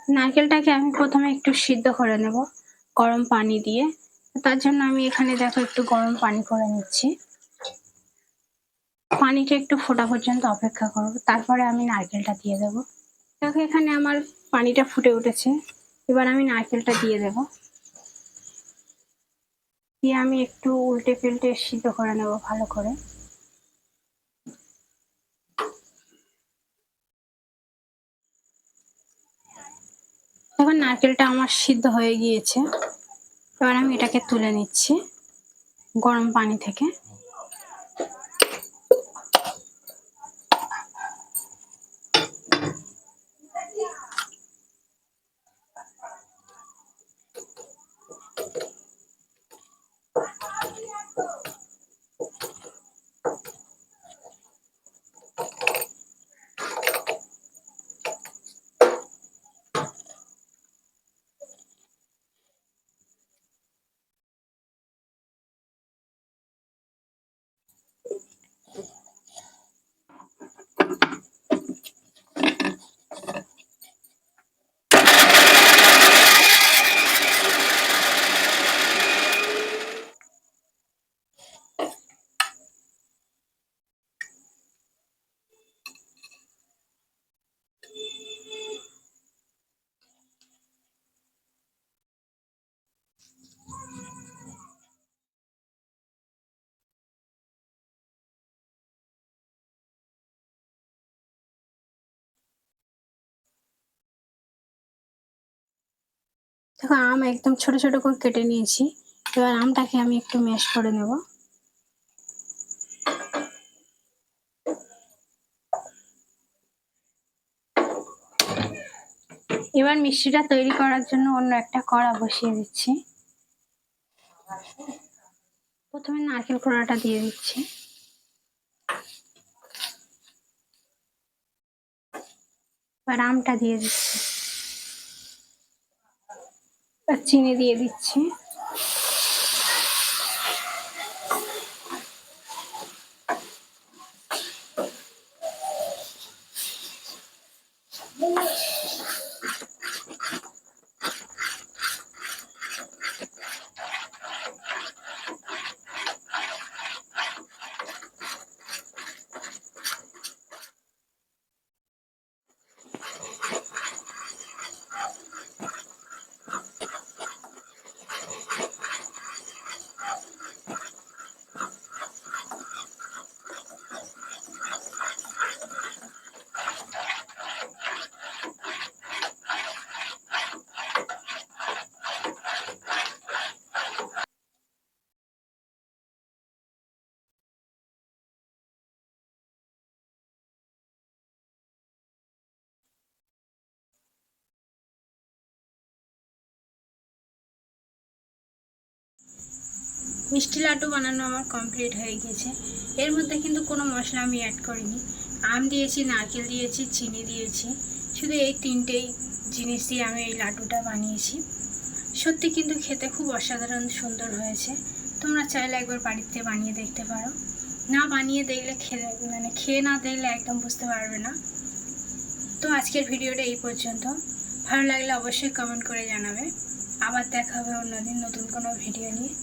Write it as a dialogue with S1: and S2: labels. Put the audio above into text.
S1: নারকেলটাকে আমি প্রথমে একটু সিদ্ধ করে নেব গরম পানি দিয়ে। তার জন্য আমি এখানে দেখো একটু গরম পানি করে নিচ্ছি। পানিটা একটু ফোটা পর্যন্ত অপেক্ষা করব, তারপরে আমি নারকেলটা দিয়ে দেব। দেখো এখানে আমার পানিটা ফুটে উঠেছে, এবার আমি নারকেলটা দিয়ে দেব। দিয়ে আমি একটু উল্টে পাল্টে সিদ্ধ করে নেব ভালো করে। এখন নারকেলটা আমার সিদ্ধ হয়ে গিয়েছে, এবার আমি এটাকে তুলে নিচ্ছি গরম পানি থেকে। দেখো আম একদম ছোট ছোট করে কেটে নিয়েছি, এবার আমটাকে আমি একটু ম্যাশ করে নেব। এবার মিষ্টিটা তৈরি করার জন্য অন্য একটা কড়া বসিয়ে দিচ্ছি। প্রথমে নারকেল কোড়াটা দিয়ে দিচ্ছি, এবার আমটা দিয়ে দিচ্ছি, আর চিনি দিয়ে দিচ্ছি। মিষ্টি লাড্ডু বানানো আমার কমপ্লিট হয়ে গেছে। এর মধ্যে কিন্তু কোনো মশলা আমি অ্যাড করিনি। আম দিয়েছি, নারকেল দিয়েছি, চিনি দিয়েছি, শুধু এই তিনটেই জিনিস দিয়ে আমি এই লাড্ডুটা বানিয়েছি। সত্যি কিন্তু খেতে খুব অসাধারণ সুন্দর হয়েছে। তোমরা চাইলে একবার বাড়িতে বানিয়ে দেখতে পারো। না বানিয়ে দেখলে খেয়ে না দেখলে একদম বুঝতে পারবে না। তো আজকের ভিডিওটা এই পর্যন্ত। ভালো লাগলে অবশ্যই কমেন্ট করে জানাবে। আবার দেখা হবে অন্যদিন নতুন কোনো ভিডিও নিয়ে।